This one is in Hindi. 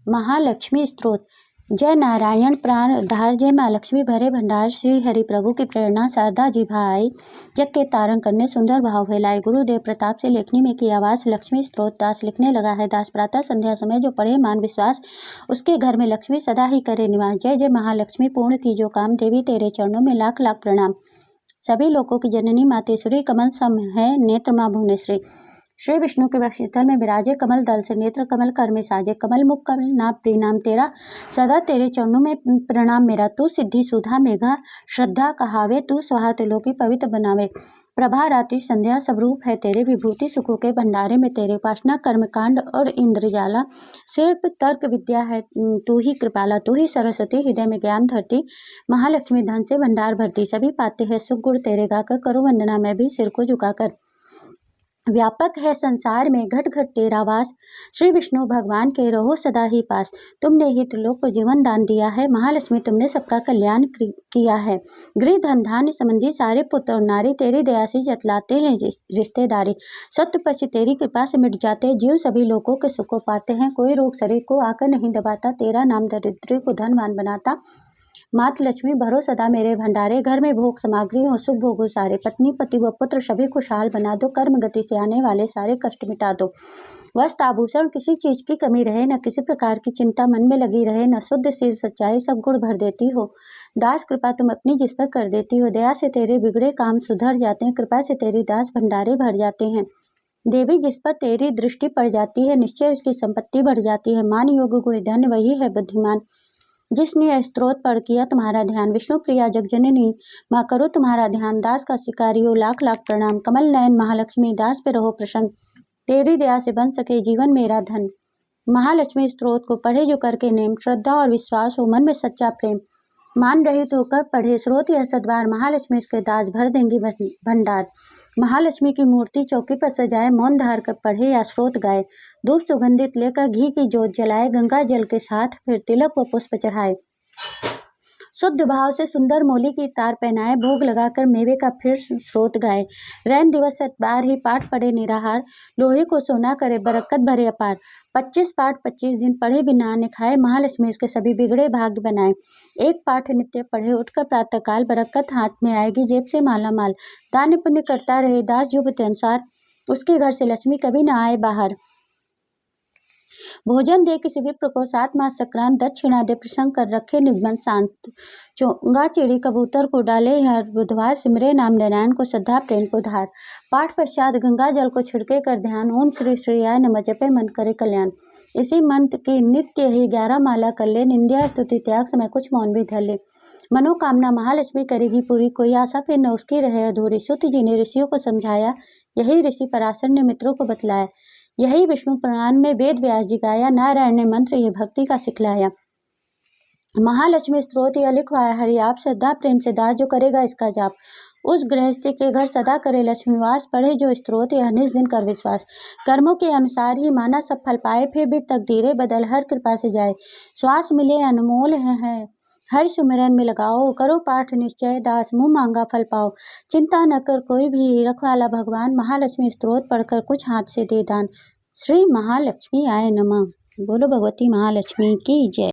महालक्ष्मी स्तोत्र। जय नारायण प्राण धार, जय माँ लक्ष्मी भरे भंडार। श्री हरि प्रभु की प्रेरणा शारदा जी भाई, जग के तारण करने सुंदर भाव फैलाए। गुरुदेव प्रताप से लेखनी में की आवाज लक्ष्मी स्तोत्र। दास लिखने लगा है। दास प्रातः संध्या समय जो पढ़े मान विश्वास, उसके घर में लक्ष्मी सदा ही करे निवास। जय जय महालक्ष्मी पूर्ण की जो काम, देवी तेरे चरणों में लाख लाख प्रणाम। सभी लोगों की जननी मातेश्वरी, कमल सम है नेत्र माँ भुवनेश्वरी। श्री विष्णु के वक्षस्थल में विराजे कमल दल से, नेत्र कमल कर में साजे। कमल मुख कमल नाम प्रिनाम तेरा, सदा तेरे चरणों में प्रणाम मेरा। तू सिद्धि सुधा मेघा श्रद्धा कहावे, तू स्वाहा त्रिलोकी पवित्र बनावे। प्रभा रात्रि संध्या सब रूप है तेरे, विभूति सुखों के भंडारे में तेरे। उपासना कर्म कांड और इंद्रजाला, शिल्प तर्क विद्या है तू ही कृपाला। तू ही सरस्वती हृदय में ज्ञान धरती, महालक्ष्मी धन से भंडार भरती। सभी पाते हैं सुख गुण तेरे गाकर, करो वंदना मैं भी सिर को झुकाकर। व्यापक है संसार में घट घट तेरा वास, श्री विष्णु भगवान के रहो सदा ही पास। तुमने ही त्रिलोक को जीवन दान दिया है, महालक्ष्मी तुमने सबका कल्याण किया है। गृह धन धान्य संबंधी सारे पुत्र और नारी, तेरी दया से जतलाते हैं रिश्तेदारी। सत्य पसी तेरी कृपा से मिट जाते, जीव सभी लोगों के सुख को पाते हैं। कोई रोग शरीर को आकर नहीं दबाता, तेरा नाम दरिद्री को धनवान बनाता। मात लक्ष्मी भरो सदा मेरे भंडारे, घर में भोग सामग्री हो सुख भोगो सारे। पत्नी पति व पुत्र सभी खुशहाल बना दो, कर्म गति से आने वाले सारे कष्ट मिटा दो। वस्त्र आभूषण किसी चीज की कमी रहे, न किसी प्रकार की चिंता मन में लगी रहे। न शुद्ध सिर सच्चाई सब गुण भर देती हो, दास कृपा तुम अपनी जिस पर कर देती हो। दया से तेरे बिगड़े काम सुधर जाते हैं, कृपा से तेरी दास भंडारे भर जाते हैं। देवी जिस पर तेरी दृष्टि पड़ जाती है, निश्चय उसकी संपत्ति बढ़ जाती है। मान योग गुण धन्य वही है बुद्धिमान, जिसने स्तोत्र पढ़ किया तुम्हारा ध्यान। विष्णु प्रिया जगजननी माँ करो तुम्हारा ध्यान, दास का शिकारियों लाख लाख प्रणाम। कमल नयन महालक्ष्मी दास पे रहो प्रसन्न, तेरी दया से बन सके जीवन मेरा धन। महालक्ष्मी स्तोत्र को पढ़े जो करके नेम, श्रद्धा और विश्वास हो मन में सच्चा प्रेम। मान रहित होकर पढ़े स्रोत यह सद्वार, महालक्ष्मी उसके दास भर देंगी भंडार। महालक्ष्मी की मूर्ति चौकी पर सजाए, मौन धार कर पढ़े या स्रोत गाए। धूप सुगंधित लेकर घी की जोत जलाए, गंगा जल के साथ फिर तिलक व पुष्प चढ़ाए। शुद्ध भाव से सुंदर मोली की तार पहनाए, भोग लगाकर मेवे का फिर स्रोत गाए। रैन दिवस सतबार ही पाठ पढ़े निराहार, लोहे को सोना करे बरकत भरे अपार। 25 पाठ 25 दिन पढ़े बिना अन्न खाए, महालक्ष्मी उसके सभी बिगड़े भाग्य बनाए। एक पाठ नित्य पढ़े उठकर प्रातःकाल, बरकत हाथ में आएगी जेब से माला माल। दान पुण्य करता रहे दास जुबते अनुसार, उसके घर से लक्ष्मी कभी न आए बाहर। भोजन दे किसी विप्र को 7 मास संक्रांत, दक्षिणा दे प्रसंग कर रखे निजमन शांत। चोंगा चिड़ी कबूतर को डाले हर बुधवार, सिमरे नाम नारायण को श्रद्धा प्रेम को धार। पाठ पश्चात गंगा जल को छिड़के कर ध्यान, ओम श्री श्रीयाय नमः जपे मन करे कल्याण। इसी मंत्र की नित्य ही 11 माला कर ले, निंद्या स्तुति त्याग समय कुछ मौन भी धर ले। मनोकामना महालक्ष्मी करेगी पूरी, कोई आशा फिर न उसकी रहे अधूरी। सुत जी ने ऋषियों को समझाया, यही ऋषि पराशर ने मित्रों को बतलाया। यही विष्णु पुराण में वेद व्यास जी गाया, नारायण ने मंत्र ये भक्ति का सिखलाया। महालक्ष्मी स्तोत्र यह लिखवाया हरि आप, श्रद्धा प्रेम से दास जो करेगा इसका जाप, उस गृहस्थी के घर सदा करे लक्ष्मीवास। पढ़े जो स्तोत्र यह निज दिन कर विश्वास, कर्मों के अनुसार ही माना सब फल पाए। फिर भी तकदीरें बदल हर कृपा से जाए, श्वास मिले अनमोल है हर सुमिरन में लगाओ। करो पाठ निश्चय दास मुँह मांगा फल पाओ, चिंता न कर कोई भी रखवाला भगवान। महालक्ष्मी स्तोत्र पढ़कर कुछ हाथ से दे दान, श्री महालक्ष्मी आय नमः। बोलो भगवती महालक्ष्मी की जय।